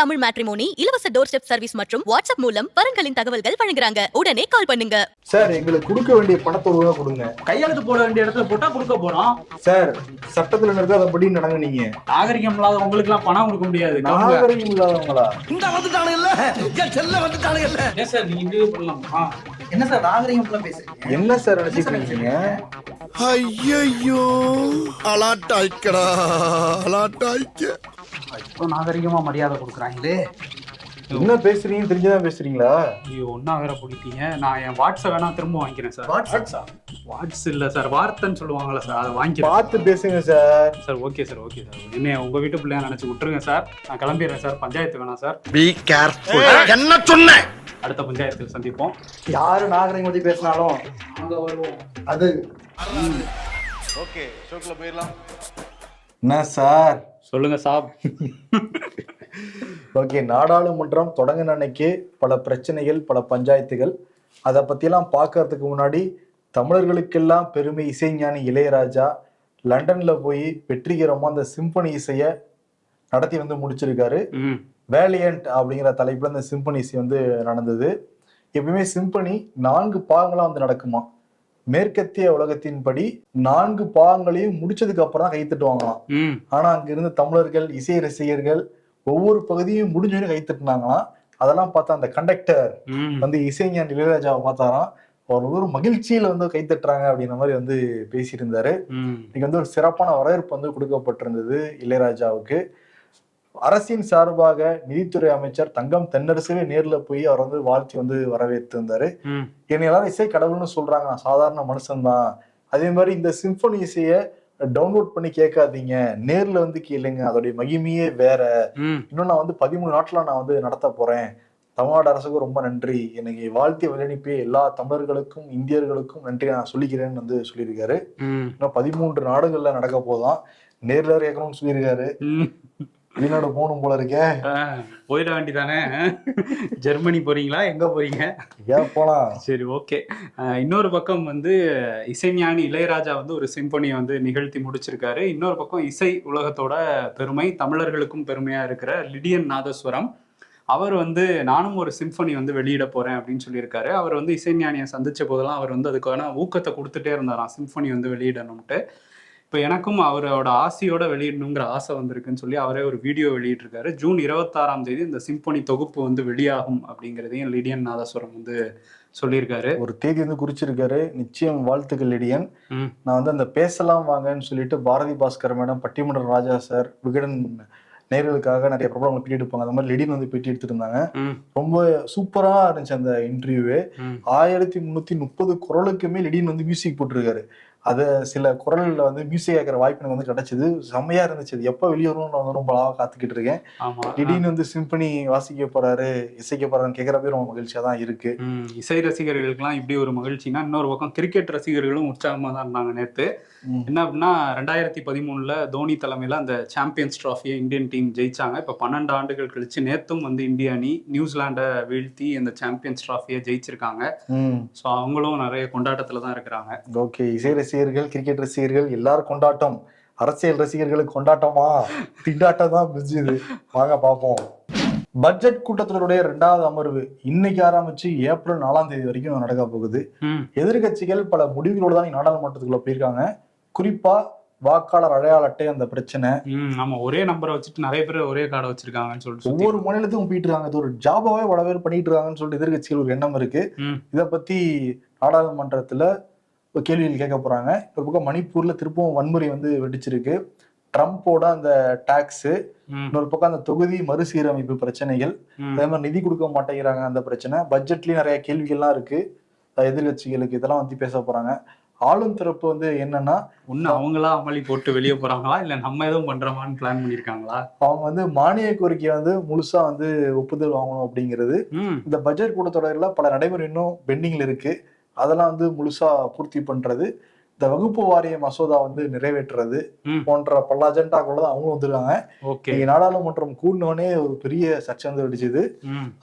Tamil matrimony இலவச door step service மற்றும் WhatsApp மூலம் வரன்களின் தகவல்கள் வழங்குறாங்க. உடனே கால் பண்ணுங்க. சார், எங்களுக்கு கொடுக்க வேண்டிய பணத்தை ஒழுங்கா கொடுங்க. கையெழுத்து போட வேண்டிய இடத்துல போட்டா கொடுக்க போறோம். சார், சட்டத்துல நடக்க அதன்படி நடங்க. நீங்க நாகரிகம் இல்லாத உங்களுக்கு எல்லாம் பணம் கொடுக்க முடியாது. நாகரிகம் இல்லாதவங்களா? இந்த வந்துட்டானு இல்ல, செல்ல வந்துட்டானு இல்ல. ஏன் சார் நீங்க இப்படியே பண்ணலாமா? என்ன சார் நாகரிகம் பேசுறீங்க? என்ன சார் நினைச்சிட்டு இருக்கீங்க? ஐயோ, அலாட்டாய்க்கடா, அலாட்டாய்க்க. இப்போ நாகரிகமா மரியாதை கொடுக்குறாங்களே. என்ன பேசுறீங்க தெரிஞ்சுதான் பேசுறீங்களா? ஐயோ, ஒன்னா வேற பிடிப்பீங்க. நான் என் வாட்ஸ்அப் வேணா திரும்ப வாங்கிக்கிறேன் சார். வாட்ஸ் இல்ல சார், வார்த்தைன்னு சொல்லுவாங்கல்ல சார், அதை வாங்கிக்கிறேன். பார்த்து பேசுங்க sir. Sir okay sir, okay sir. என்ன உங்க வீட்டு பிள்ளையா நினைச்சு விட்டுருங்க சார். நான் கிளம்பிடுறேன் சார். பஞ்சாயத்து வேணாம் சார். Be careful. என்ன சொன்னேன்? அடுத்த பஞ்சாயத்தில் சந்திப்போம். யாரு நாகரிகம் பத்தி பேசினாலும் அங்க வருவோம். அது ஓகே, ஷோக்குள்ள போயிடலாம். என்ன சார்? சொல்லுங்க சாப். ஓகே, நாடாளுமன்றம் தொடங்கின அன்னைக்கு பல பிரச்சனைகள், பல பஞ்சாயத்துகள், அதை பற்றியெல்லாம் பார்க்கறதுக்கு முன்னாடி தமிழர்களுக்கெல்லாம் பெருமை இசைஞானி இளையராஜா லண்டன்ல போய் வெற்றிகரமாக அந்த சிம்பனி இசையை நடத்தி வந்து முடிச்சிருக்காரு. வேலியன்ட் அப்படிங்கிற தலைப்புல இந்த சிம்பனி இசை வந்து நடந்தது. எப்பயுமே சிம்பனி 4 பாகங்களா வந்து நடக்குமா. மேற்கத்திய உலகத்தின்படி 4 பாகங்களையும் முடிச்சதுக்கு அப்புறம் தான் கைத்தட்டுவாங்களாம். ஆனா அங்க இருந்த தமிழர்கள், இசை ரசிகர்கள் ஒவ்வொரு பகுதியும் முடிஞ்சோன்னு கைத்தட்டுனாங்களாம். அதெல்லாம் பார்த்தா அந்த கண்டக்டர் வந்து இசைஞானி இளையராஜாவை பார்த்தாராம். அவர் ஒரு மகிழ்ச்சியில வந்து கைத்தட்டுறாங்க அப்படின்ற மாதிரி வந்து பேசியிருந்தாரு. இன்னைக்கு வந்து ஒரு சிறப்பான வரவேற்பு வந்து கொடுக்கப்பட்டிருந்தது இளையராஜாவுக்கு. அரசின் சார்பாக நிதித்துறை அமைச்சர் தங்கம் தென்னரசுவே நேர்ல போய் அவர் வந்து வாழ்த்தி வந்து வரவேற்று இருந்தாரு. என்னை எல்லாரும் இசை கடவுள்னு சொல்றாங்க, நான் சாதாரண மனுஷன்தான். அதே மாதிரி இந்த சிம்பனி இசைய டவுன்லோட் பண்ணி கேட்காதீங்க, நேர்ல வந்து கேளுங்க, அதோடைய மகிமையே வேற. இன்னும் நான் வந்து 13 நாட்டுல நான் வந்து நடத்த போறேன். தமிழ்நாடு அரசுக்கும் ரொம்ப நன்றி. எனக்கு வாழ்த்தி வழியனுப்பிய எல்லா தமிழர்களுக்கும் இந்தியர்களுக்கும் நன்றி நான் சொல்லிக்கிறேன்னு வந்து சொல்லியிருக்காரு. இன்னும் 13 நாடுகள்ல நடக்க போதான். நேர்ல கேட்கணும்னு சொல்லியிருக்காரு. வெளிநாடு போகணும் போல இருக்கே. போயிட வேண்டிதானே. ஜெர்மனி போறீங்களா? எங்க போறீங்க? ஏன் போலாம். சரி, ஓகே. இன்னொரு பக்கம் வந்து இசைஞானி இளையராஜா வந்து ஒரு சிம்பனியை வந்து நிகழ்த்தி முடிச்சிருக்காரு. இன்னொரு பக்கம் இசை உலகத்தோட பெருமை, தமிழர்களுக்கும் பெருமையா இருக்கிற லிடியன் நாதஸ்வரம், அவர் வந்து நானும் ஒரு சிம்பனி வந்து வெளியிட போறேன் அப்படின்னு சொல்லியிருக்காரு. அவர் வந்து இசைஞானியை சந்திச்ச போதெல்லாம் அவர் வந்து அதுக்கான ஊக்கத்தை கொடுத்துட்டே இருந்தாராம், சிம்பனி வந்து வெளியிடணும்ட்டு. இப்போ எனக்கும் அவரோட ஆசையோட வெளியிடணுங்கிற ஆசை வந்திருக்குன்னு சொல்லி அவரே ஒரு வீடியோ வெளியிட்டிருக்காரு. ஜூன் 26ஆம் தேதி இந்த சிம்பனி தொகுப்பு வந்து வெளியாகும் அப்படிங்கிறதையும் லிடியன் நாதஸ்வரம் வந்து சொல்லியிருக்காரு. ஒரு தேதி வந்து குறிச்சிருக்காரு. நிச்சயம் வாழ்த்துக்கள் லிடியன். நான் வந்து அந்த பேசலாம் வாங்கன்னு சொல்லிட்டு பாரதி பாஸ்கர் மேடம், பட்டிமன்ற ராஜா சார், விகடன் நேர்களுக்காக நிறைய ப்ரோக்ராம் பேட்டி எடுப்பாங்க. அந்த மாதிரி லிடியன் வந்து பேட்டி எடுத்துட்டு இருந்தாங்க. ரொம்ப சூப்பரா இருந்துச்சு அந்த இன்டர்வியூவே. 1330 குரலுக்குமே லிடியன் வந்து மியூசிக் போட்டிருக்காரு. அதை சில குரல்ல வந்து மியூசிக் கேட்கற வாய்ப்பு எனக்கு வந்து கிடைச்சது. செம்மையா இருந்துச்சு. அது எப்போ வெளியேறும்னு நான் ரொம்ப காத்துக்கிட்டு இருக்கேன். திடீர்னு வந்து சிம்பனி வாசிக்க போறாரு, இசைக்க போறாருன்னு கேட்கறப்பே ரொம்ப மகிழ்ச்சியா தான் இருக்கு. இசை ரசிகர்களுக்கெல்லாம் இப்படி ஒரு மகிழ்ச்சினா, இன்னொரு பக்கம் கிரிக்கெட் ரசிகர்களும் உற்சாகமா தான் இருந்தாங்க நேற்று. என்ன அப்படின்னா, 2013 தோனி தலைமையில அந்த சாம்பியன்ஸ் டிராஃபியை இந்தியன் டீம் ஜெயிச்சாங்க. இப்போ 12 ஆண்டுகள் கழிச்சு நேத்தும் வந்து இந்திய அணி நியூசிலாண்டை வீழ்த்தி அந்த சாம்பியன்ஸ் டிராஃபியை ஜெயிச்சிருக்காங்க. ஸோ அவங்களும் நிறைய கொண்டாட்டத்துல தான் இருக்கிறாங்க. ஓகே, இசை ரசிகர்கள், கிரிக்கெட் ரசிகர்கள் எல்லாரும் கொண்டாட்டம். அரசியல் ரசிகர்களுக்கு கொண்டாட்டமா? திண்டாட்டம் தான் பிரிஞ்சுது. வாங்க பார்ப்போம். பட்ஜெட் கூட்டத்தொடருடைய 2வது அமர்வு இன்னைக்கு ஆரம்பிச்சு ஏப்ரல் 4ஆம் தேதி வரைக்கும் நடக்க போகுது. எதிர்கட்சிகள் பல முடிவுகளோடு தான் நாடாளுமன்றத்துக்குள்ள போயிருக்காங்க. குறிப்பா வாக்காளர் அடையாள அட்டை அந்த பிரச்சனை. ஆமா, ஒரே நம்பரை வச்சுட்டு நிறைய பேர் ஒரே கார்டை வச்சிருக்காங்கன்னு சொல்லிட்டு ஒவ்வொரு மாநிலத்துக்கும் போயிட்டு இருக்காங்க. இது ஒரு ஜாபாவே பல பேர் பண்ணிட்டு இருக்காங்கன்னு சொல்லிட்டு எதிர்கட்சிகள் ஒரு எண்ணம் இருக்கு. இதை பத்தி நாடாளுமன்றத்துல கேள்விகள் கேட்க போறாங்க. ஒரு பக்கம் மணிப்பூர்ல திருப்பவும் வன்முறை வந்து வெடிச்சிருக்கு. ட்ரம்போட அந்த டாக்ஸ், இன்னொரு பக்கம் அந்த தொகுதி மறுசீரமைப்பு பிரச்சனைகள், அதே மாதிரி நிதி கொடுக்க மாட்டேங்கிறாங்க அந்த பிரச்சனை. பட்ஜெட்லயும் நிறைய கேள்விகள்லாம் இருக்கு எதிர்கட்சிகளுக்கு. இதெல்லாம் வந்து பேச போறாங்க. ஆளும் தரப்பு வந்து என்னன்னா, ஒண்ணு அவங்களா அமளி போட்டு வெளியே போறாங்களா, இல்ல நம்ம எதுவும் பண்றோமான்னு பிளான் பண்ணிருக்காங்களா? அவங்க வந்து மானிய கோரிக்கையை வந்து முழுசா வந்து ஒப்புதல் வாங்கணும் அப்படிங்கிறது. இந்த பட்ஜெட் கூட்டத்தொடர்ல பல நடைமுறை இன்னும் பெண்டிங்ல இருக்கு. அதெல்லாம் வந்து முழுசா பூர்த்தி பண்றது, இந்த வகுப்பு வாரிய மசோதா வந்து நிறைவேற்றுறது போன்ற பல அஜெண்டாக்களோட தான் அவங்களும் வந்துருக்காங்க. நாடாளுமன்றம் கூடினோடனே ஒரு பெரிய சர்ச்சை வந்து வெடிச்சது.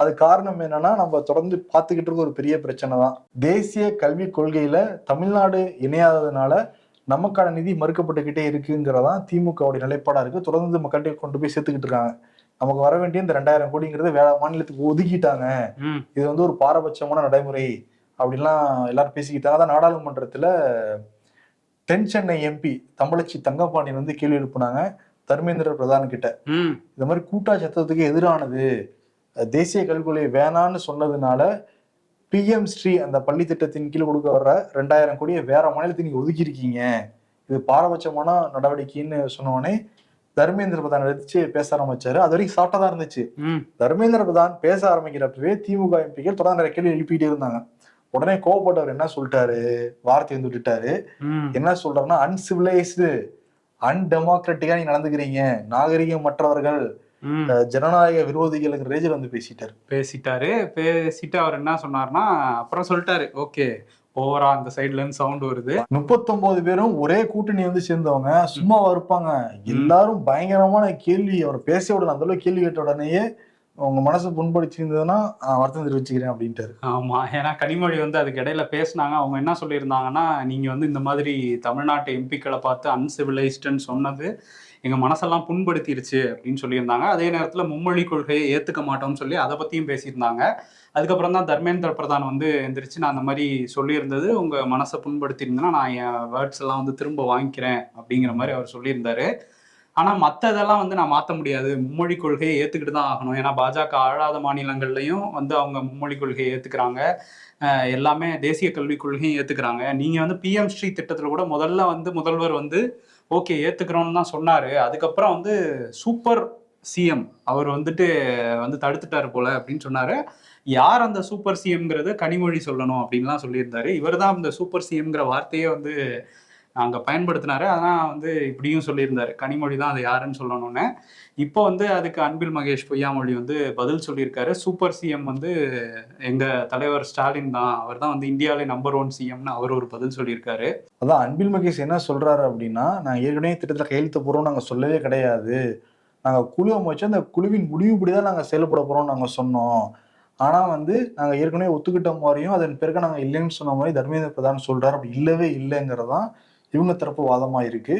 அது காரணம் என்னன்னா, நம்ம தொடர்ந்து பார்த்துக்கிட்டு இருக்க ஒரு பெரிய பிரச்சனை தான். தேசிய கல்விக் கொள்கையில தமிழ்நாடு இணையாததுனால நமக்கான நிதி மறுக்கப்பட்டுக்கிட்டே இருக்குங்கிறதான் திமுகவுடைய நிலைப்பாடா இருக்கு. தொடர்ந்து மக்கள்கிட்ட கொண்டு போய் சேர்த்துக்கிட்டு இருக்காங்க. நமக்கு வர வேண்டிய இந்த 2000 கோடிங்கிறது வேற மாநிலத்துக்கு ஒதுக்கிட்டாங்க, இது வந்து ஒரு பாரபட்சமான நடைமுறை அப்படின்லாம் எல்லாரும் பேசிக்கிட்டாங்க. அதான் நாடாளுமன்றத்துல தென் சென்னை எம்பி தமிழச்சி தங்கப்பாண்டியன் வந்து கேள்வி எழுப்புனாங்க தர்மேந்திர பிரதான் கிட்ட. இந்த மாதிரி கூட்டா சத்தத்துக்கு எதிரானது, தேசிய கல்விக் கொள்கை வேணான்னு சொன்னதுனால PM ஸ்ரீ அந்த பள்ளி திட்டத்தின் கீழ் கொடுக்க வர்ற 2000 கோடியை வேற மாநிலத்துக்கு நீங்க ஒதுக்கி இருக்கீங்க, இது பாரபட்சமான நடவடிக்கைன்னு சொன்னோடனே தர்மேந்திர பிரதான் எடுத்து பேச ஆரம்பிச்சாரு. அது வரைக்கும் சாப்பிட்டா தான் இருந்துச்சு. தர்மேந்திர பிரதான் பேச ஆரம்பிக்கிறப்பவே திமுக எம்பிகள் தொடர்ந்து நிறைய கேள்வி எழுப்பிட்டே இருந்தாங்க. உடனே கோவப்பட்டவர் என்ன சொல்லிட்டாரு, வார்த்தை வந்து விட்டுட்டாரு. என்ன சொல்றாருன்னா, அன்சிவிலைஸ்டு அன்டெமோக்ராட்டிக்கா நீங்க நடந்துக்கிறீங்க, நாகரிகம் மற்றவர்கள், ஜனநாயக விரோதிகள் ரேஜில் வந்து பேசிட்டு அவர் என்ன சொன்னார்னா, அப்புறம் சொல்லிட்டாரு, ஓகே ஓவரா அந்த சைடுல இருந்து சவுண்ட் வருது. 39 பேரும் ஒரே கூட்டணி வந்து சேர்ந்தவங்க சும்மாவா இருப்பாங்க, எல்லாரும் பயங்கரமான கேள்வி அவர் பேச உடனே அந்த அளவுக்கு கேள்வி கேட்ட உடனேயே உங்க மனசு புண்படுத்திருந்ததுன்னா வருத்தம் தெரிவிச்சுக்கிறேன் அப்படின்ட்டாரு. ஆமா, ஏன்னா கனிமொழி வந்து அதுக்கு இடையில பேசினாங்க. அவங்க என்ன சொல்லியிருந்தாங்கன்னா, நீங்க வந்து இந்த மாதிரி தமிழ்நாட்டு எம்பிக்களை பார்த்து அன்சிவிலைஸ்டுன்னு சொன்னது எங்க மனசெல்லாம் புண்படுத்திருச்சு அப்படின்னு சொல்லியிருந்தாங்க. அதே நேரத்துல மும்மொழி கொள்கையை ஏத்துக்க மாட்டோம்னு சொல்லி அதை பத்தியும் பேசியிருந்தாங்க. அதுக்கப்புறம் தான் தர்மேந்திர பிரதான் வந்து எந்திரிச்சு, நான் அந்த மாதிரி சொல்லியிருந்தது உங்க மனசை புண்படுத்தியிருந்தேன்னா நான் என் வேர்ட்ஸ் எல்லாம் வந்து திரும்ப வாங்கிக்கிறேன் அப்படிங்கிற மாதிரி அவர் சொல்லியிருந்தாரு. ஆனா மற்ற இதெல்லாம் வந்து நான் மாற்ற முடியாது, மும்மொழி கொள்கையை ஏத்துக்கிட்டு தான் ஆகணும். ஏன்னா பாஜக ஆளாத மாநிலங்கள்லையும் வந்து அவங்க மும்மொழி கொள்கையை ஏத்துக்கிறாங்க, எல்லாமே தேசிய கல்விக் கொள்கையும் ஏத்துக்கிறாங்க. நீங்க வந்து PM ஸ்ரீ திட்டத்துல கூட முதல்ல வந்து முதல்வர் வந்து ஓகே ஏத்துக்கிறோம்னு தான் சொன்னாரு. அதுக்கப்புறம் வந்து சூப்பர் சிஎம் அவர் வந்துட்டு வந்து தடுத்துட்டாரு போல அப்படின்னு சொன்னாரு. யார் அந்த சூப்பர் சிஎம்ங்கிறத கனிமொழி சொல்லணும் அப்படின்லாம் சொல்லியிருந்தாரு. இவர் தான் அந்த சூப்பர் சிஎம்ங்கிற வார்த்தையே வந்து அங்க பயன்படுத்தினாரு. ஆனா வந்து இப்படியும் சொல்லியிருந்தாரு, கனிமொழி தான் அது யாருன்னு சொல்லணும்னு. இப்போ வந்து அதுக்கு அன்பில் மகேஷ் பொய்யாமொழி வந்து பதில் சொல்லியிருக்காரு. சூப்பர் சிஎம் வந்து எங்க தலைவர் ஸ்டாலின் தான், அவர் தான் வந்து இந்தியாவிலே நம்பர் 1 சிஎம்னு அவர் ஒரு பதில் சொல்லியிருக்காரு. அதான் அன்பில் மகேஷ் என்ன சொல்றாரு அப்படின்னா, நாங்க ஏற்கனவே திட்டத்தில் கையெழுத்து போறோம் நாங்க சொல்லவே கிடையாது, நாங்க குழு அமைச்சு அந்த குழுவின் முடிவுபடிதான் நாங்க செயல்பட போறோம்னு நாங்க சொன்னோம். ஆனா வந்து நாங்க ஏற்கனவே ஒத்துக்கிட்ட மாதிரியும் அதன் பிறகு நாங்க இல்லைன்னு சொன்ன மாதிரி தர்மேந்திர பிரதான் சொல்றாரு. அப்படி இல்லவே இல்லைங்கிறதான் இவங்க தரப்பு வாதமா இருக்கு.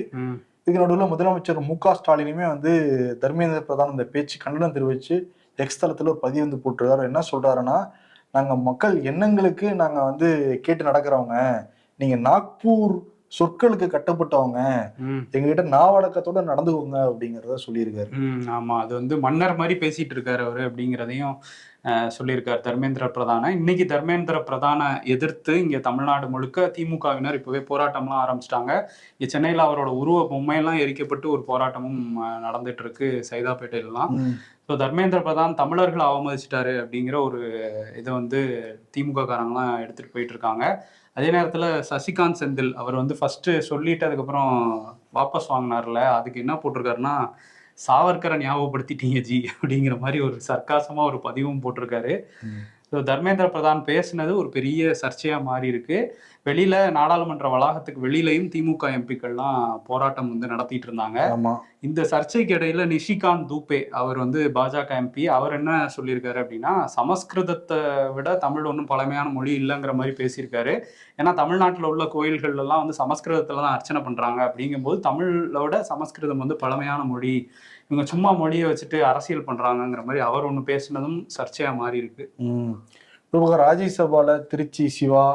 இதுக்கு நடுவில் முதலமைச்சர் MK ஸ்டாலினுமே வந்து தர்மேந்திர பிரதான் இந்த பேச்சு கண்டனம் தெரிவிச்சு எக்ஸ் தளத்துல ஒரு பதிவு வந்து போட்டுருக்காரு. என்ன சொல்றாருன்னா, நாங்க மக்கள் எண்ணங்களுக்கு நாங்க வந்து கேட்டு நடக்கிறவங்க, நீங்க நாக்பூர் சொற்களுக்கு கட்டப்பட்டவங்க, எங்ககிட்ட நாவடக்கத்தோட நடந்துக்கோங்க அப்படிங்கிறத சொல்லியிருக்காரு. ஆமா, அது வந்து மன்னர் மாதிரி பேசிட்டு இருக்காரு அவரு அப்படிங்கிறதையும் சொல்லியிருக்காரு தர்மேந்திர பிரதான. இன்னைக்கு தர்மேந்திர பிரதான எதிர்த்து இங்க தமிழ்நாடு முழுக்க திமுகவினர் இப்பவே போராட்டம்லாம் ஆரம்பிச்சிட்டாங்க. இங்க சென்னையில அவரோட உருவ பொம்மையெல்லாம் எரிக்கப்பட்டு ஒரு போராட்டமும் நடந்துட்டு இருக்கு சைதாப்பேட்டையிலாம். ஸோ தர்மேந்திர பிரதான் தமிழர்களை அவமதிச்சிட்டாரு அப்படிங்கிற ஒரு இதை வந்து திமுக காரங்களாம் எடுத்துட்டு போயிட்டு இருக்காங்க. அதே நேரத்துல சசிகாந்த் செந்தில் அவர் வந்து ஃபர்ஸ்ட் சொல்லிட்டு அதுக்கப்புறம் வாபஸ் வாங்கினார்ல, அதுக்கு என்ன போட்டிருக்காருன்னா, சாவர்கரை ஞாபகப்படுத்திட்டீங்க ஜி அப்படிங்கிற மாதிரி ஒரு சர்க்காசமா ஒரு பதிவும் போட்டிருக்காரு. ஸோ தர்மேந்திர பிரதான் பேசினது ஒரு பெரிய சர்ச்சையா மாறி இருக்கு. வெளியில நாடாளுமன்ற வளாகத்துக்கு வெளியிலையும் திமுக எம்பிக்கள்லாம் போராட்டம் வந்து நடத்திட்டு இருந்தாங்க. இந்த சர்ச்சைக்கு இடையில நிஷிகாந்த் தூபே அவர் வந்து பாஜக எம்பி, அவர் என்ன சொல்லியிருக்காரு அப்படின்னா, சமஸ்கிருதத்தை விட தமிழ் ஒன்றும் பழமையான மொழி இல்லைங்கிற மாதிரி பேசியிருக்காரு. ஏன்னா தமிழ்நாட்டில் உள்ள கோயில்கள் எல்லாம் வந்து சமஸ்கிருதத்துல தான் அர்ச்சனை பண்றாங்க. அப்படிங்கும்போது தமிழோட சமஸ்கிருதம் வந்து பழமையான மொழி, இவங்க சும்மா மொழியை வச்சுட்டு அரசியல் பண்றாங்கிற மாதிரி அவர் ஒண்ணு பேசினதும் சர்ச்சையா மாறி இருக்கு. ராஜ்யசபால திருச்சி சிவா,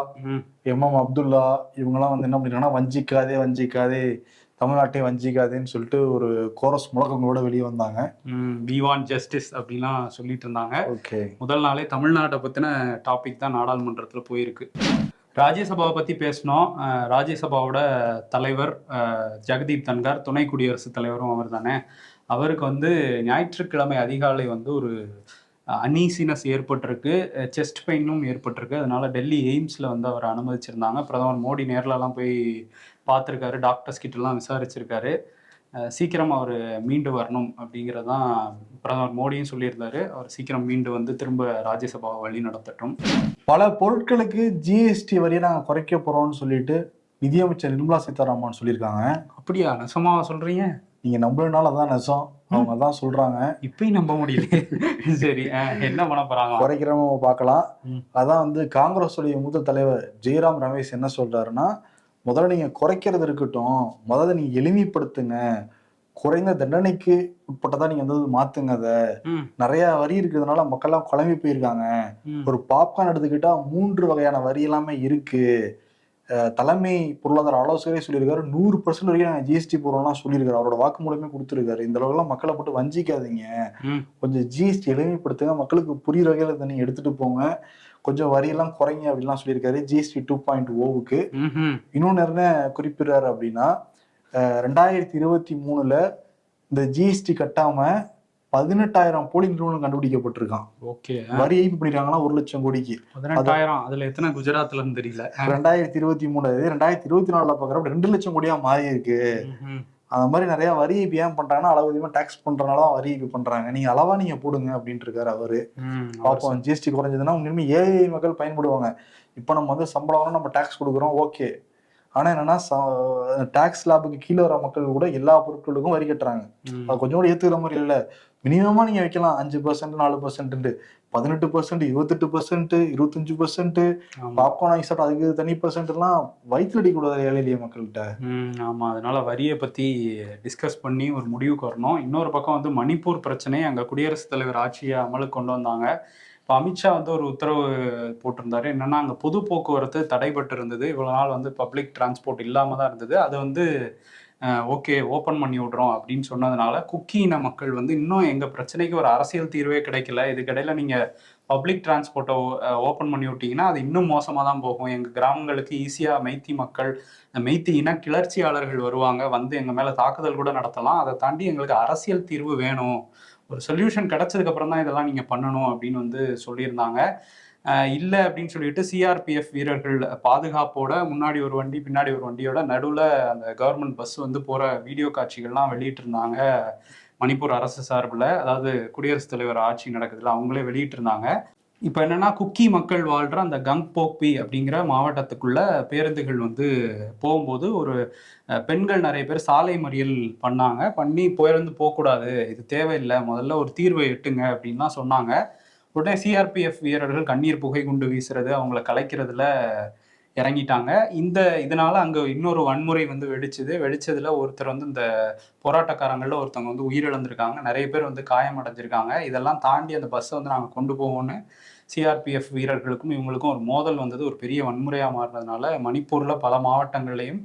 MM அப்துல்லா இவங்கெல்லாம் வந்து என்ன பண்ணிருக்காங்கன்னா, வஞ்சிக்காதே வஞ்சிக்காதே தமிழ்நாட்டை வஞ்சிக்காதேன்னு சொல்லிட்டு ஒரு கோரஸ் முழக்கங்களோட வெளியே வந்தாங்க. வி வாண்ட் ஜஸ்டிஸ் அப்படின்லாம் சொல்லிட்டு இருந்தாங்க. முதல் நாளே தமிழ்நாட்டை பத்தின டாபிக் தான் நாடாளுமன்றத்துல போயிருக்கு. ராஜ்யசபாவை பத்தி பேசணும். ராஜ்யசபாவோட தலைவர் ஜெகதீப் தன்கார், துணை குடியரசுத் தலைவரும் அவர் தானே. அவருக்கு வந்து ஞாயிற்றுக்கிழமை அதிகாலை வந்து ஒரு அனீசினஸ் ஏற்பட்டிருக்கு, செஸ்ட் பெயினும் ஏற்பட்டிருக்கு. அதனால டெல்லி எய்ம்ஸில் வந்து அவரை அனுமதிச்சிருந்தாங்க. பிரதமர் மோடி நேரிலலாம் போய் பார்த்துருக்காரு, டாக்டர்ஸ் கிட்டலாம் விசாரிச்சிருக்காரு. சீக்கிரம் அவர் மீண்டு வரணும் அப்படிங்கிறதான் பிரதமர் மோடியும் சொல்லியிருந்தாரு. அவர் சீக்கிரம் மீண்டு வந்து திரும்ப ராஜ்யசபாவை வழி நடத்தட்டும். பல பொருட்களுக்கு GST வரியை நாங்கள் குறைக்க போறோம்னு சொல்லிட்டு நிதியமைச்சர் நிர்மலா சீதாராமன் சொல்லியிருக்காங்க. அப்படியா? நெசமாவா சொல்றீங்க? நீங்க நம்புறதுனால அதான் நெசம், அவங்க தான் சொல்றாங்க. இப்பயும் நம்ப முடியல. சரி, என்ன பண்ண போறாங்க? குறைக்கிறவங்க பார்க்கலாம். அதான் வந்து காங்கிரஸுடைய மூத்த தலைவர் ஜெயராம் ரமேஷ் என்ன சொல்றாருன்னா, முதல்ல நீங்க குறைக்கிறது இருக்கட்டும், முதல்ல நீங்க எளிமைப்படுத்துங்க, குறைந்த தண்டனைக்கு உட்பட்டதா நீங்க வந்து மாத்துங்க. அதை நிறைய வரி இருக்கிறதுனால மக்கள் எல்லாம் குழம்பி போயிருக்காங்க. ஒரு பாப்கார்ன் எடுத்துக்கிட்டா 3 வகையான வரி எல்லாமே இருக்கு. தலைமை பொருளாதார ஆலோசகரே சொல்லியிருக்காரு 100% வரைக்கும் நாங்கள் ஜிஎஸ்டி போடுறோம்லாம் சொல்லியிருக்காரு. அவரோட வாக்குமூலமே கொடுத்துருக்காரு. இந்த அளவுக்குலாம் மக்களை போட்டு வஞ்சிக்காதீங்க, கொஞ்சம் ஜிஎஸ்டி எளிமைப்படுத்துங்க, மக்களுக்கு புரியுற வகையில இதை நீங்க எடுத்துட்டு போங்க, கொஞ்சம் வரியெல்லாம் குறைங்க அப்படின்லாம் சொல்லியிருக்காரு. ஜிஎஸ்டி 2.0க்கு இன்னொன்னு என்ன குறிப்பிடுறாரு அப்படின்னா 2023 இந்த ஜிஎஸ்டி கட்டாம 18,000 போலி நிறுவனம் கண்டுபிடிக்கப்பட்டிருக்கான். ஓகே, வரி ஏய்ப்பு பண்ணிருக்காங்கன்னா 1 லட்சம் கோடிக்கு. 18,000 அதுல எத்தனை குஜராத்ல இருந்து தெரியல. 2023 2024 பாக்குறப்ப 2 லட்சம் கோடியா மாறி இருக்கு. அந்த மாதிரி நிறைய வரி ஏய்ப்பு ஏன் பண்றாங்கன்னா அளவு அதிகமா டாக்ஸ் பண்றதுனாலதான் வரி ஏய்ப்பு பண்றாங்க. நீங்க அளவா நீங்க போடுங்க அப்படின்ட்டு இருக்காரு அவரு. பாப்போம், ஜிஎஸ்டி குறைஞ்சதுன்னா உண்மையுமே ஏழை மக்கள் பயன்படுவாங்க. இப்ப நம்ம வந்து சம்பளம் நம்ம டாக்ஸ் கொடுக்குறோம், ஓகே. ஆனா என்னன்னா டாக்ஸ் ஸ்லாபுக்கு கீழே வர மக்கள் கூட எல்லா பொருட்களுக்கும் வரி கட்டுறாங்க. அது கொஞ்சம் கூட ஏத்துக்கிற மாதிரி இல்ல. மினிமமா நீங்க வைக்கலாம் 5%, 4%, 18%, 28%, 25%. பாப்கார்ன் வாங்கி சாப்பிட்டா அதுக்கு தனி % எல்லாம் வயிற்று அடி கூடாது ஏழை எளிய மக்கள்கிட்ட. ஆமா, அதனால வரியை பத்தி டிஸ்கஸ் பண்ணி ஒரு முடிவுக்கு வரணும். இன்னொரு பக்கம் வந்து மணிப்பூர் பிரச்சனை, அங்க குடியரசுத் தலைவர் ஆட்சியை அமலுக்கு கொண்டு வந்தாங்க. இப்போ அமித்ஷா வந்து ஒரு உத்தரவு போட்டிருந்தாரு. என்னன்னா, அங்கே பொது போக்குவரத்து தடைபட்டு இருந்தது. இவ்வளவு நாள் வந்து பப்ளிக் டிரான்ஸ்போர்ட் இல்லாம தான் இருந்தது. அது வந்து ஓகே ஓப்பன் பண்ணி விடுறோம் அப்படின்னு சொன்னதுனால குக்கி இன மக்கள் வந்து இன்னும் எங்க பிரச்சனைக்கு ஒரு அரசியல் தீர்வே கிடைக்கல, இதுக்கிடையில நீங்க பப்ளிக் டிரான்ஸ்போர்ட்டை ஓப்பன் பண்ணி விட்டீங்கன்னா அது இன்னும் மோசமாக தான் போகும். எங்கள் கிராமங்களுக்கு ஈஸியாக மெய்த்தி மக்கள், மெய்த்தி இன கிளர்ச்சியாளர்கள் வருவாங்க, வந்து எங்கள் மேலே தாக்குதல் கூட நடத்தலாம். அதை தாண்டி எங்களுக்கு அரசியல் தீர்வு வேணும், ஒரு சொல்யூஷன் கிடைச்சதுக்கு அப்புறம் தான் இதெல்லாம் நீங்கள் பண்ணணும் அப்படின்னு வந்து சொல்லியிருந்தாங்க. இல்லை அப்படின்னு சொல்லிட்டு சிஆர்பிஎஃப் வீரர்கள் பாதுகாப்போட முன்னாடி ஒரு வண்டி பின்னாடி ஒரு வண்டியோட நடுவில் அந்த கவர்மெண்ட் பஸ் வந்து போகிற வீடியோ காட்சிகள்லாம் வெளியிட்டிருந்தாங்க மணிப்பூர் அரசு சார்பில். அதாவது குடியரசுத் தலைவர் ஆட்சி நடக்குதுல, அவங்களே வெளியிட்டிருந்தாங்க. இப்போ என்னன்னா, குக்கி மக்கள் வாழ்கிற அந்த கங்போக்பி அப்படிங்கிற மாவட்டத்துக்குள்ள பேருந்துகள் வந்து போகும்போது ஒரு பெண்கள் நிறைய பேர் சாலை மறியல் பண்ணி பேருந்து போகக்கூடாது, இது தேவையில்லை, முதல்ல ஒரு தீர்வை எட்டுங்க அப்படின்லாம் சொன்னாங்க. உடனே சிஆர்பிஎஃப் வீரர்கள் கண்ணீர் புகை குண்டு வீசுறது, அவங்கள கலைக்கிறதுல இறங்கிட்டாங்க. இதனால அங்கே இன்னொரு வன்முறை வந்து வெடிச்சதுல ஒருத்தர் வந்து இந்த போராட்டக்காரங்களில் ஒருத்தவங்க வந்து உயிரிழந்திருக்காங்க, நிறைய பேர் வந்து காயமடைஞ்சிருக்காங்க. இதெல்லாம் தாண்டி அந்த பஸ்ஸை வந்து நாங்கள் கொண்டு போவோம்னு சிஆர்பிஎஃப் வீரர்களுக்கும் இவங்களுக்கும் ஒரு மோதல் வந்தது. ஒரு பெரிய வன்முறையாக மாறினதுனால மணிப்பூரில் பல மாவட்டங்கள்லையும்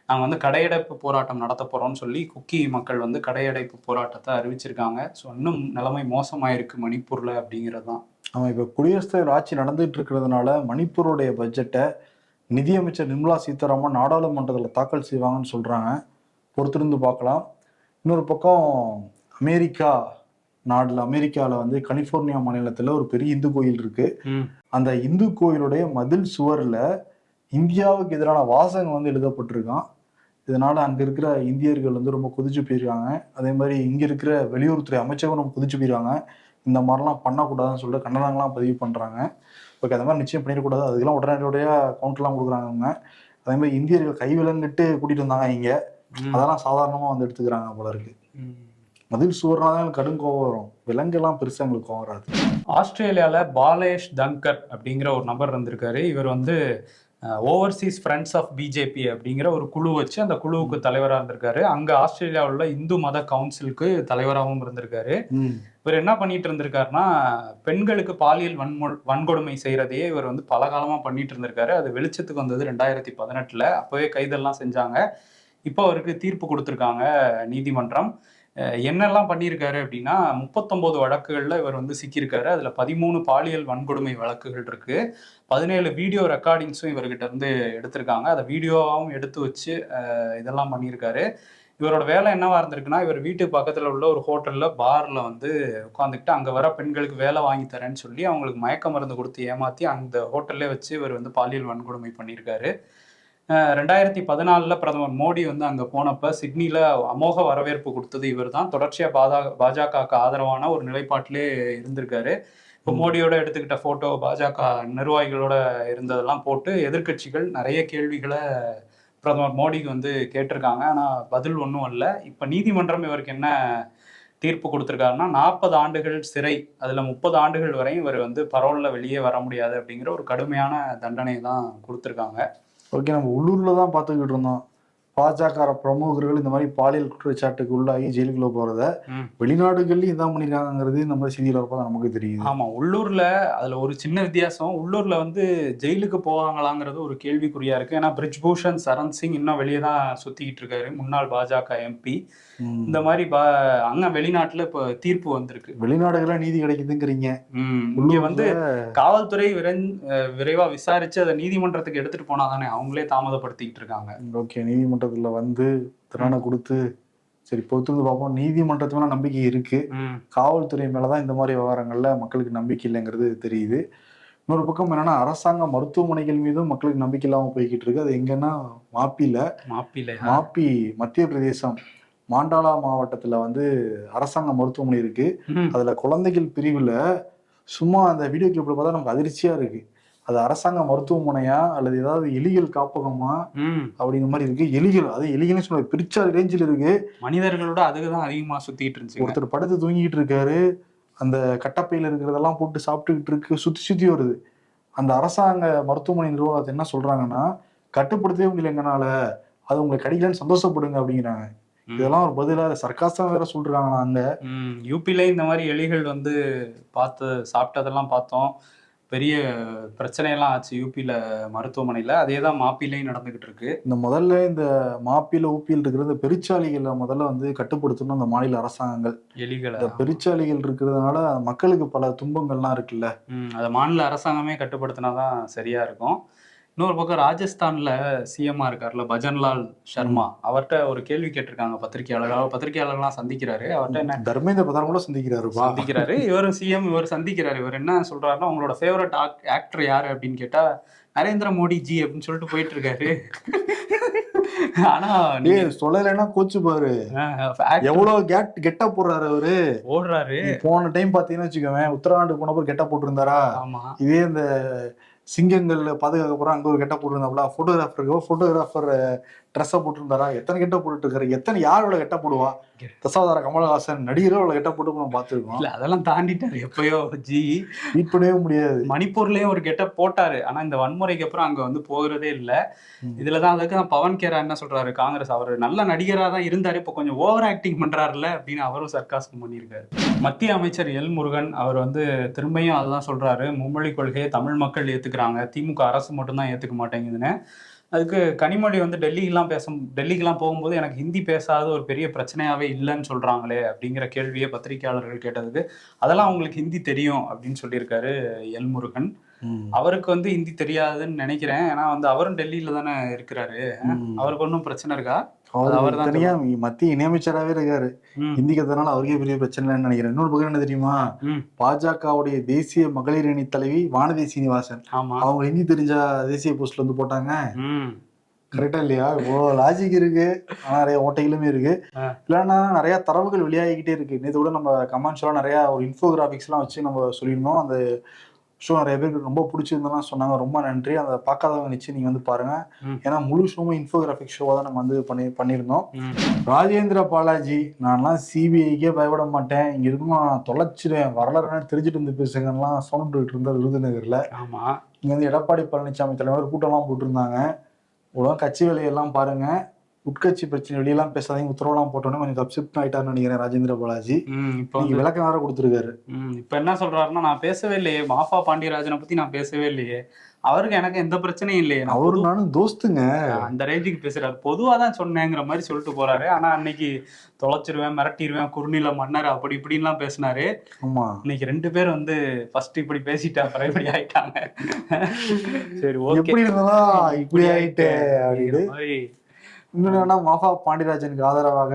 நாங்கள் வந்து கடையடைப்பு போராட்டம் நடத்த போகிறோம்னு சொல்லி குக்கி மக்கள் வந்து கடையடைப்பு போராட்டத்தை அறிவிச்சிருக்காங்க. ஸோ இன்னும் நிலைமை மோசமாயிருக்கு மணிப்பூரில் அப்படிங்கிறது தான். ஆமாம், இப்போ குடியரசுத் தலைவர் ஆட்சி நடந்துட்டு இருக்கிறதுனால மணிப்பூருடைய பட்ஜெட்டை நிதியமைச்சர் நிர்மலா சீதாராமன் நாடாளுமன்றத்தில் தாக்கல் செய்வாங்கன்னு சொல்கிறாங்க. பொறுத்திருந்து பார்க்கலாம். இன்னொரு பக்கம் அமெரிக்காவில் வந்து கலிஃபோர்னியா மாநிலத்தில் ஒரு பெரிய இந்து கோயில் இருக்கு. அந்த இந்து கோயிலுடைய மதில் சுவரில் இந்தியாவுக்கு எதிரான வாசகம் வந்து எழுதப்பட்டிருக்கான். இதனால அங்கே இருக்கிற இந்தியர்கள் வந்து ரொம்ப கொதிச்சு போயிருக்காங்க. அதே மாதிரி இங்கே இருக்கிற வெளியுறவுத்துறை அமைச்சரும் ரொம்ப கொதிச்சு போயிருக்காங்க. இந்த மாதிரிலாம் பண்ணக்கூடாதுன்னு சொல்லிட்டு கண்டனங்கள்லாம் பதிவு பண்ணுறாங்க. ஓகே, அந்த மாதிரி நிச்சயம் பண்ணிடக்கூடாது, அதுக்கெல்லாம் உடனடியாக கவுண்டர்லாம் கொடுக்குறாங்க அவங்க. அதே மாதிரி இந்தியர்கள் கைவிலங்கிட்டு கூட்டிகிட்டு வந்தாங்க இங்கே, அதெல்லாம் சாதாரணமாக வந்து எடுத்துக்கிறாங்க போல இருக்கு. மதில் சுவர்னா தான் கடும் கோவம் வரும், விலங்கெல்லாம் பெருசாக எங்களுக்கு கோவம் வராது. ஆஸ்திரேலியாவில் பாலேஷ் தங்கர் அப்படிங்கிற ஒரு நபர் இருந்திருக்காரு. இவர் வந்து ஓவர்சீஸ் ஃப்ரெண்ட்ஸ் ஆஃப் பிஜேபி அப்படிங்கிற ஒரு குழு வச்சு அந்த குழுவுக்கு தலைவராக இருந்திருக்காரு. அங்கே ஆஸ்திரேலியாவில் உள்ள இந்து மத கவுன்சிலுக்கு தலைவராகவும் இருந்திருக்காரு. இவர் என்ன பண்ணிட்டு இருந்திருக்காருன்னா, பெண்களுக்கு பாலியல் வன்கொடுமை செய்யறதையே இவர் வந்து பல காலமாக பண்ணிட்டு இருந்திருக்காரு. அது வெளிச்சத்துக்கு வந்தது 2018. அப்போவே கைதெல்லாம் செஞ்சாங்க. இப்போ அவருக்கு தீர்ப்பு கொடுத்துருக்காங்க நீதிமன்றம். என்னெல்லாம் பண்ணியிருக்காரு அப்படின்னா, 39 வழக்குகளில் இவர் வந்து சிக்கியிருக்காரு. அதில் 13 பாலியல் வன்கொடுமை வழக்குகள் இருக்கு. 17 வீடியோ ரெக்கார்டிங்ஸும் இவர்கிட்ட இருந்து எடுத்திருக்காங்க. அதை வீடியோவாகவும் எடுத்து வச்சு இதெல்லாம் பண்ணியிருக்காரு. இவரோட வேலை என்னவா இருந்திருக்குன்னா, இவர் வீட்டுக்கு பக்கத்தில் உள்ள ஒரு ஹோட்டலில் பாரில் வந்து உட்காந்துக்கிட்டு அங்கே வர பெண்களுக்கு வேலை வாங்கி தரேன்னு சொல்லி அவங்களுக்கு மயக்க மருந்து கொடுத்து ஏமாற்றி அந்த ஹோட்டல்லே வச்சு இவர் வந்து பாலியல் வன்கொடுமை பண்ணியிருக்காரு. 2014 பிரதமர் மோடி வந்து அங்கே போனப்ப சிட்னியில் அமோக வரவேற்பு கொடுத்தது இவர் தான். தொடர்ச்சியாக பாஜகவுக்கு ஆதரவான ஒரு நிலைப்பாட்டிலே இருந்திருக்காரு. இப்போ மோடியோட எடுத்துக்கிட்ட ஃபோட்டோ, பாஜக நிர்வாகிகளோட இருந்ததெல்லாம் போட்டு எதிர்கட்சிகள் நிறைய கேள்விகளை பிரதமர் மோடிக்கு வந்து கேட்டிருக்காங்க. ஆனால் பதில் ஒன்றும் இல்லை. இப்போ நீதிமன்றம் இவருக்கு என்ன தீர்ப்பு கொடுத்துருக்காருன்னா, 40 ஆண்டுகள் சிறை, அதில் 30 ஆண்டுகள் வரையும் இவர் வந்து பரோலில் வெளியே வர முடியாது அப்படிங்கிற ஒரு கடுமையான தண்டனை தான் கொடுத்துருக்காங்க. ஓகே, நம்ம உள்ளூரில் தான் பார்த்துக்கிட்டு இருந்தோம். பாஜக பிரமுகர்கள் இந்த மாதிரி பாலியல் குற்றச்சாட்டுக்கு உள்ளாகி ஜெயிலுக்குள்ள போறத வெளிநாடுகள்லயும் இதான் பண்ணிருக்காங்கிறது இந்த மாதிரி செய்தியில இருப்பதான் நமக்கு தெரியுது. ஆமா, உள்ளூர்ல அதுல ஒரு சின்ன வித்தியாசம். உள்ளூர்ல வந்து ஜெயிலுக்கு போவாங்களாங்கிறது ஒரு கேள்விக்குறியா இருக்கு. ஏன்னா பிரிஜ்பூஷன் சரண் சிங் இன்னும் வெளியே தான் சுத்திக்கிட்டு இருக்காரு, முன்னாள் பாஜக எம்பி. இந்த மாதிரி அங்க வெளிநாட்டுல இப்ப தீர்ப்பு வந்திருக்கு. வெளிநாடுகள நீதி கிடைக்குதுங்கிறீங்க. இங்க வந்து காவல்துறை விரைவா விசாரிச்சு அதை நீதிமன்றத்துக்கு எடுத்துட்டு போனாதானே, அவங்களே தாமதப்படுத்திக்கிட்டு இருக்காங்க. ஓகே, நீதிமன்றத்துல வந்து திறனை கொடுத்து சரி பொறுத்து பார்ப்போம். நீதிமன்றத்து மேல நம்பிக்கை இருக்கு, காவல்துறை மேலதான் இந்த மாதிரி விவகாரங்கள்ல மக்களுக்கு நம்பிக்கை இல்லைங்கிறது தெரியுது. இன்னொரு பக்கம் என்னன்னா அரசாங்க மருத்துவமனைகள் மீதும் மக்களுக்கு நம்பிக்கை இல்லாம போய்கிட்டு இருக்கு. அது எங்கன்னா மாப்பி மத்திய பிரதேசம் மாண்டாலா மாவட்டத்துல வந்து அரசாங்க மருத்துவமனை இருக்கு. அதுல குழந்தைகள் பிரிவுல சும்மா அந்த வீடியோ கிளிப்ல பார்த்தா நமக்கு அதிர்ச்சியா இருக்கு. அது அரசாங்க மருத்துவமனையா அல்லது ஏதாவது எலிகள் காப்பகமா அப்படிங்கிற மாதிரி இருக்கு. எலிகள்னு சொல்ல பிரிச்சா ரேஞ்சில் இருக்கு. மனிதர்களோட அதுக்குதான் அதிகமா சுத்திட்டு இருந்துச்சு. ஒருத்தர் படுத்து தூங்கிட்டு இருக்காரு, அந்த கட்டப்பையில இருக்கிறதெல்லாம் போட்டு சாப்பிட்டுக்கிட்டு இருக்கு, சுத்தி வருது. அந்த அரசாங்க மருத்துவமனை நிர்வாகத்தை என்ன சொல்றாங்கன்னா, கட்டுப்படுத்தவே முடியல எங்கனால, அது உங்களை கடிக்கலன்னு சந்தோஷப்படுங்க அப்படிங்கிறாங்க. இதெல்லாம் ஒரு பதிலா சர்க்காசம் வேற சொல்றாங்க. அங்க யூபில இந்த மாதிரி எலிகள் வந்து பார்த்து சாப்பிட்டதெல்லாம் பார்த்தோம். பெரிய பிரச்சனையெல்லாம் ஆச்சு யூபியில மருத்துவமனையில. அதேதான் மாப்பிலையும் நடந்துகிட்டு இருக்கு. முதல்ல இந்த மாப்பில ஊப்பியில் இருக்கிற இந்த பெருச்சாளிகளை முதல்ல வந்து கட்டுப்படுத்தணும் அந்த மாநில அரசாங்கங்கள். எலிகளை, இந்த பெருச்சாளிகள் இருக்கிறதுனால மக்களுக்கு பல துன்பங்கள்லாம் இருக்குல்ல, அதை மாநில அரசாங்கமே கட்டுப்படுத்தினாதான் சரியா இருக்கும். இன்னொரு பக்கம் ராஜஸ்தான்ல சிஎம்ஆ இருக்காருல்ல பஜன்லால் சர்மா, அவர்கிட்ட ஒரு கேள்வி கேட்டிருக்காங்க பத்திரிகையாளர்கள்லாம் சந்திக்கிறாரு. அவர்கிட்ட என்ன தர்மேந்திர பிரதான் கூட சந்திக்கிறாரு. இவரும் சிஎம் இவர் சந்திக்கிறாரு. இவர் என்ன சொல்றாருன்னா, உங்களோட ஃபேவரட் ஆக்டர் யாரு அப்படின்னு கேட்டா நரேந்திர மோடி ஜி அப்படின்னு சொல்லிட்டு போயிட்டு இருக்காரு. ஆனா சொல்லலைன்னா கோச்சு பாரு, எவ்வளவு கெட்ட போடுறாரு அவரு. ஓடுறாரு. போன டைம் பாத்தீங்கன்னா வச்சுக்கோங்க, உத்தரகாண்ட் போனப்போ கெட்ட போட்டிருந்தாரா. இதே இந்த சிங்கங்கள் பாதுகாக்க போறோம், அங்க ஒரு கெட்ட போட்டுருந்தாப்ல. போட்டோகிராஃபர் ட்ரெஸ்ஸை போட்டுருந்தாரா. எத்தனை கெட்ட போட்டுட்டு இருக்காரு, யாரோட கெட்ட போடுவா. தசாவதார கமலஹாசன் நடிகரோட கெட்ட போட்டு நம்ம பார்த்துருக்கோம். அதெல்லாம் தாண்டிட்டாரு எப்பயோ ஜி. மீட் பண்ணவே முடியாது. மணிப்பூர்லயும் ஒரு கெட்ட போட்டாரு, ஆனா இந்த வன்முறைக்கு அப்புறம் அங்க வந்து போகிறதே இல்லை. இதுலதான் அதுக்கு பவன் கேரா என்ன சொல்றாரு, காங்கிரஸ் அவர் நல்ல நடிகரா தான் இருந்தாரு, இப்ப கொஞ்சம் ஓவர் ஆக்டிங் பண்றாருல அப்படின்னு அவரும் சர்க்காசம் பண்ணியிருக்காரு. மத்திய அமைச்சர் எல் முருகன் அவர் வந்து திரும்பியும் அதுதான் சொல்றாரு, மும்மொழி கொள்கையை தமிழ் மக்கள் ஏத்துக்கிறாங்க, திமுக அரசு மட்டும்தான் ஏத்துக்க மாட்டேங்குதுன்னு. அதுக்கு கனிமொழி வந்து டெல்லிக்கெல்லாம் போகும்போது எனக்கு ஹிந்தி பேசாத ஒரு பெரிய பிரச்சனையாவே இல்லைன்னு சொல்றாங்களே அப்படிங்கிற கேள்வியை பத்திரிகையாளர்கள் கேட்டதுக்கு அதெல்லாம் அவங்களுக்கு ஹிந்தி தெரியும் அப்படின்னு சொல்லியிருக்காரு எல் முருகன். அவருக்கு வந்து ஹிந்தி தெரியாதுன்னு நினைக்கிறேன், ஏன்னா வந்து அவரும் டெல்லியில தானே இருக்கிறாரு. அவருக்கு ஒன்றும் பிரச்சனை இருக்கா? அவர் தனியா மத்திய இணையமைச்சராகவே இருக்காரு, ஹிந்தி கத்துறதுனால அவருக்கே பெரிய பிரச்சனை இல்லைன்னு நினைக்கிறேன். இன்னொரு பக்கம் என்ன தெரியுமா, பாஜகவுடைய தேசிய மகளிர் அணி தலைவி வானதி சீனிவாசன், அவங்க ஹிந்தி தெரிஞ்ச தேசிய போஸ்ட்ல வந்து போட்டாங்க. கரெக்டா இல்லையா? இவ்வளோ லாஜிக் இருக்கு, ஆனா நிறைய ஓட்டைகளுமே இருக்கு. இல்லைன்னா நிறைய தரவுகள் வெளியாகிக்கிட்டே இருக்கு. நேற்று கூட நம்ம கமெண்ட்ஸ்லாம் நிறைய ஒரு இன்ஃபோகிராபிக்ஸ் எல்லாம் வச்சு நம்ம சொல்லியிருந்தோம். அந்த ஷோ நிறைய பேருக்கு ரொம்ப பிடிச்சிருந்தோம்னா சொன்னாங்க, ரொம்ப நன்றி. அதை பார்க்காதவங்க நிச்சயம் நீங்க வந்து பாருங்க, ஏன்னா முழு ஷோவும் இன்ஃபோகிராபிக் ஷோவா தான் நம்ம வந்து பண்ணியிருந்தோம். ராஜேந்திர பாலாஜி, நான்லாம் சிபிஐக்கே பயப்பட மாட்டேன், இங்க இருக்கும் நான் தொலைச்சிடுவேன், வரலாறு தெரிஞ்சுட்டு வந்து பேசுங்கலாம் சவுண்ட் இருந்தார் விருதுநகர்ல. இங்க வந்து எடப்பாடி பழனிசாமி தலைவர் கூட்டம்லாம் போட்டிருந்தாங்க. உலக கட்சி வேலையெல்லாம் பாருங்க, உட்கட்சி பிரச்சனை வெளியெல்லாம் பேசாதீங்க உத்தரவெல்லாம் போட்டோன்னே கொஞ்சம் கப்சிப்ட் ஆயிட்டாருன்னு நினைக்கிறேன் ராஜேந்திர பாலாஜி. இப்போ விளக்கம் வேற கொடுத்துருக்காரு. இப்ப என்ன சொல்றாருன்னா, நான் பேசவே இல்லையே, மாஃபா பாண்டியராஜனை பத்தி நான் பேசவே இல்லையே, அவருக்கு எனக்கு எந்த பிரச்சனையும் இல்லையே, அவரு நானும் தோஸ்துங்க, அந்த ரேஞ்சுக்கு பேசுறாரு. பொதுவாதான் சொன்னேங்கிற மாதிரி சொல்லிட்டு போறாரு. ஆனா அன்னைக்கு தொலைச்சிருவேன், மிரட்டிடுவேன், குறுநில மன்னர் அப்படி இப்படின்லாம் பேசினாரு. ஆமா, இன்னைக்கு ரெண்டு பேர் வந்து ஃபர்ஸ்ட் இப்படி பேசிட்டா அப்புறம் இப்படி ஆயிட்டாங்க. சரி, எப்படி இருந்தா இப்படி ஆயிட்டு அப்படின்னு. இன்னொன்னா மாஃபா பாண்டியராஜனுக்கு ஆதரவாக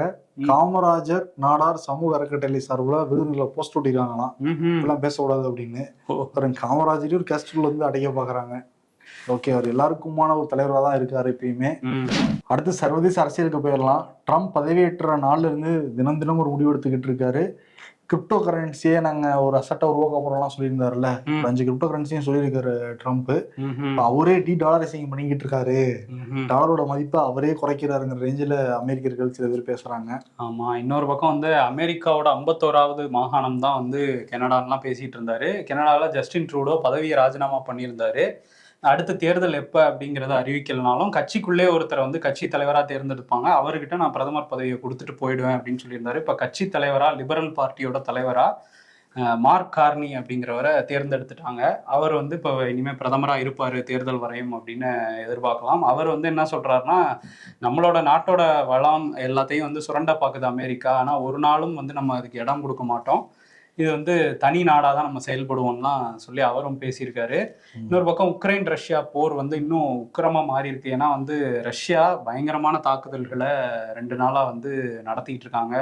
காமராஜர் நாடார் சமூக அறக்கட்டளை சார்பில் விருதுகளை போஸ்ட் ஒட்டிருக்காங்களாம், இப்பெல்லாம் பேசக்கூடாது அப்படின்னு. காமராஜரையும் ஒரு கேஸ்ட்ல வந்து அடைக்க பாக்குறாங்க. ஓகே, அவர் எல்லாருக்குமான ஒரு தலைவராக தான் இருக்காரு எப்பயுமே. அடுத்து சர்வதேச அரசியலுக்கு போயிடலாம். ட்ரம்ப் பதவியேற்ற நாள்ல இருந்து தினம் தினம் ஒரு முடிவு எடுத்துக்கிட்டு இருக்காரு. கிரிப்டோ கரன்சியே நாங்க ஒரு அசட்டை உருவாக்க போறோம்லாம் சொல்லியிருந்தாருல்ல, 5 கிரிப்டோ கரன்சியும் சொல்லியிருக்காரு ட்ரம்ப். அவரே டாலரைசிங் பண்ணிக்கிட்டு இருக்காரு, டாலரோட மதிப்பை அவரே குறைக்கிறாருங்கிற ரேஞ்சில் அமெரிக்கர்கள் சில பேர் பேசுறாங்க. ஆமா, இன்னொரு பக்கம் வந்து அமெரிக்காவோட 51வது மாகாணம் தான் வந்து கனடான்லாம் பேசிட்டு இருந்தாரு. கனடாவில் ஜஸ்டின் ட்ரூடோ பதவியை ராஜினாமா பண்ணியிருந்தாரு. அடுத்த தேர்தல் எப்ப அப்படிங்கறத அறிவிக்கலனாலும் கட்சிக்குள்ளே ஒருத்தரை வந்து கட்சி தலைவரா தேர்ந்தெடுப்பாங்க. அவர்கிட்ட நான் பிரதமர் பதவியை கொடுத்துட்டு போயிடுவேன் அப்படின்னு சொல்லியிருந்தாரு. இப்ப கட்சி தலைவரா, லிபரல் பார்ட்டியோட தலைவரா மார்க் கார்னி அப்படிங்கிறவரை தேர்ந்தெடுத்துட்டாங்க. அவர் வந்து இப்போ இனிமே பிரதமரா இருப்பாரு தேர்தல் வரையும் அப்படின்னு எதிர்பார்க்கலாம். அவர் வந்து என்ன சொல்றாருன்னா, நம்மளோட நாட்டோட வளம் எல்லாத்தையும் வந்து சுரண்ட பாக்குது அமெரிக்கா, ஆனா ஒரு நாளும் வந்து நம்ம அதுக்கு இடம் கொடுக்க மாட்டோம், இது வந்து தனி நாடாக தான் நம்ம செயல்படுவோம்லாம் சொல்லி அவரும் பேசியிருக்காரு. இன்னொரு பக்கம் உக்ரைன் ரஷ்யா போர் வந்து இன்னும் உக்கிரமாக மாறி இருக்கு. ஏன்னா வந்து ரஷ்யா பயங்கரமான தாக்குதல்களை 2 நாளாக வந்து நடத்திட்டு இருக்காங்க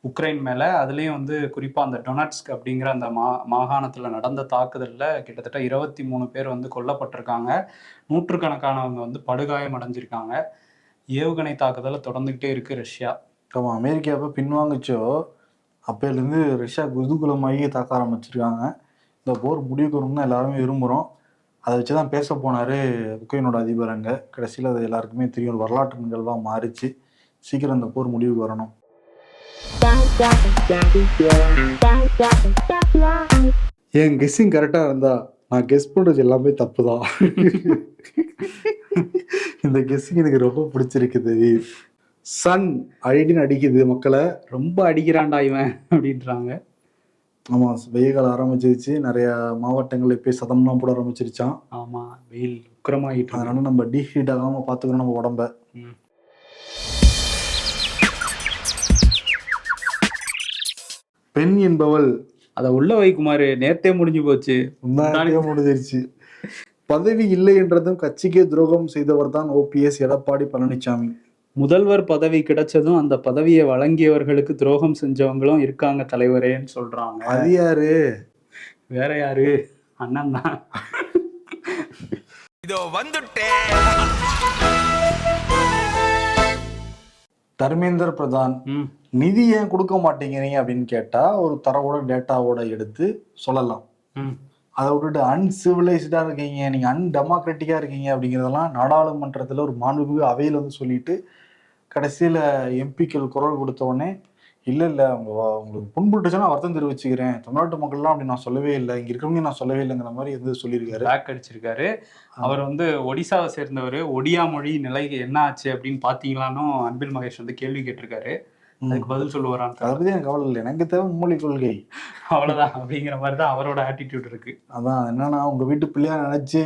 உக்ரைன் மேலே. அதுலேயும் வந்து குறிப்பாக அந்த டொனட்ஸ்க் அப்படிங்கிற அந்த மாகாணத்தில் நடந்த தாக்குதலில் கிட்டத்தட்ட 23 பேர் வந்து கொல்லப்பட்டிருக்காங்க. நூற்றுக்கணக்கானவங்க வந்து படுகாயம் அடைஞ்சிருக்காங்க. ஏவுகணை தாக்குதலை தொடர்ந்துக்கிட்டே இருக்கு ரஷ்யா. ஆமாம், அமெரிக்கா எப்போ பின்வாங்கிச்சோ அப்போலேருந்து ரஷ்யா குதூகலமாகி தாக்க ஆரம்பிச்சிருக்காங்க. இந்த போர் முடிவுக்கு வரணும்னு எல்லாருமே விரும்புகிறோம். அதை வச்சு தான் பேச போனார் உக்ரைனோட அதிபர். அங்கே கடைசியில் அது எல்லாருக்குமே தெரியும், ஒரு வரலாற்று நிகழ்வாக மாறிச்சு. சீக்கிரம் இந்த போர் முடிவுக்கு வரணும். என் கெஸ்ஸிங் கரெக்டாக இருந்தா நான் கெஸ் பண்ணுறது எல்லாமே தப்பு தான். இந்த கெஸ்ஸிங் எனக்கு ரொம்ப பிடிச்சிருக்குது. சன் அடின்னு அடிக்குது மக்களை. ரொம்ப அடிக்கிறான்டா இவன் அப்படின்றாங்க. ஆமாம், வெயில் காலம் ஆரம்பிச்சிருச்சு. நிறைய மாவட்டங்கள் இப்போ சதம்லாம் போட ஆரம்பிச்சிருச்சான். ஆமாம், வெயில் உக்கிரமாகிட்டு. அதனால நம்ம டீஹீட் ஆகாமல் பார்த்துக்கணும் நம்ம உடம்ப. பெண் என்பவள் அதை உள்ள வைக்குமாறு நேர்த்தே முடிஞ்சு போச்சு, முடிஞ்சிருச்சு. பதவி இல்லை என்றதும் கட்சிக்கே துரோகம் செய்தவர் தான் OPS எடப்பாடி பழனிசாமி. முதல்வர் பதவி கிடைச்சதும் அந்த பதவியை வழங்கியவர்களுக்கு துரோகம் செஞ்சவங்களும் இருக்காங்க தலைவரேன்னு சொல்றாங்க. அது யாரு? வேற யாரு? அண்ணன் தான். இதோ வந்துட்டேன். தர்மேந்திர பிரதான் நிதி ஏன் கொடுக்க மாட்டேங்கிறீங்க அப்படின்னு கேட்டா ஒரு தரவோட டேட்டாவோட எடுத்து சொல்லலாம். அதை விட்டுட்டு அன்சிவிலைஸ்டா இருக்கீங்க, நீங்க அன்டெமோக்ராட்டிக்கா இருக்கீங்க அப்படிங்கிறதெல்லாம் நாடாளுமன்றத்துல ஒரு மாண்புமிகு அவையில் வந்து சொல்லிட்டு கடைசியில எம்பிக்கள் குரல் கொடுத்த உடனே இல்ல உங்களுக்கு புண்பட்டுச்சுன்னா வருத்தம் தெரிவிச்சுக்கிறேன், தமிழ்நாட்டு மக்கள்லாம் அப்படி நான் சொல்லவே இல்லை, இங்க இருக்கிறவங்க நான் சொல்லவே இல்லைங்கிற மாதிரி வந்து சொல்லியிருக்காரு. பேக் அடிச்சிருக்காரு. அவர் வந்து ஒடிசாவை சேர்ந்தவர். ஒடியா மொழி நிலை என்ன ஆச்சு அப்படின்னு பாத்தீங்களான்னு அன்பில் மகேஷ் வந்து கேள்வி கேட்டிருக்காரு. அதுக்கு பதில் சொல்லுவாரான். அதை பத்தி எனக்கு கவலை இல்லை, எனக்கு தேவை மும்மொழி கொள்கை, அவ்வளவுதான் அப்படிங்கிற மாதிரிதான் அவரோட ஆட்டிடியூட் இருக்கு. அதான் என்னன்னா உங்க வீட்டு பிள்ளையா நினைச்சு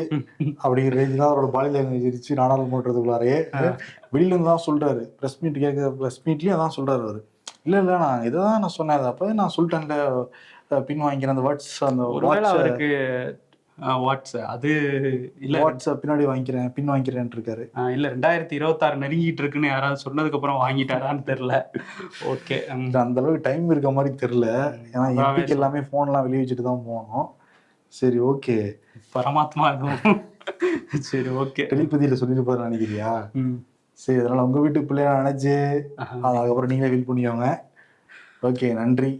அப்படிங்கிற ரேஞ்ச் தான் அவரோட பாடி லாங்குவேஜ் இருந்துச்சு. நாடாளுமன்றத்துக்குள்ளாரே வெளியில இருந்து தான் சொல்றாரு. பிரஸ் மீட் கேட்க பிரஸ் மீட்லயும் அதான் சொல்றாரு அவரு. இல்ல நான் இதான் நான் சொன்னேன், அதை அப்பவே நான் சொல்லிட்டேன்ல, பின் வாங்கிக்கிறேன் அந்த வேர்ட்ஸ், அந்த அவருக்கு வாட்ஸ் அது இல்ல, வாட்ஸ்அப் பின்னாடி வாங்கிக்கிறேன் பின் வாங்கிக்கிறேன் இருக்காரு. இல்ல 2026 நெருங்கிட்டு இருக்குன்னு யாராவது சொன்னதுக்கு அப்புறம் வாங்கிட்டாரான்னு தெரியல. ஓகே, அந்த அளவுக்கு டைம் இருக்க மாதிரி தெரியல. ஏன்னா எம்பிக்கு எல்லாமே போன்லாம் வெளியே வச்சுட்டு தான் போனோம். சரி ஓகே, பரமாத்மா எதுவும் சரி ஓகே டெலிபதியில சொல்லிட்டு போற நினைக்கிறியா? சரி, அதனால உங்க வீட்டு பிள்ளையா நினைச்சு அதுக்கப்புறம் நீங்களே ஃபீல் பண்ணிக்கோங்க. ஓகே, நன்றி.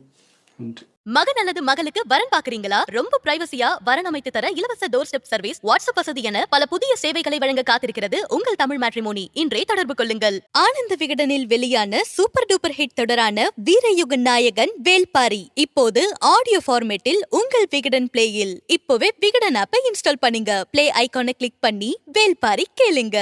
மகன் அல்லது மகளுக்கு வரன் பாக்குறீங்களா? ரொம்ப பிரைவசியா வரன் அமைத்து தர இலவச டோர் ஸ்டெப் சர்வீஸ், வாட்ஸ்அப் வசதி என பல புதிய சேவைகளை வழங்க காத்திருக்கிறது உங்கள் தமிழ் மேட்ரிமோனி. இன்றே தொடர்பு கொள்ளுங்கள். ஆனந்த விகடனில் வெளியான சூப்பர் டூப்பர் ஹிட் தொடரான வீரயுக நாயகன் வேல்பாரி இப்போது ஆடியோ ஃபார்மேட்டில் உங்கள் விகடன் பிளேயில். இப்போவே விகடன் ஆப்பை இன்ஸ்டால் பண்ணுங்க. பிளே ஐகானை கிளிக் பண்ணி வேல்பாரி கேளுங்க.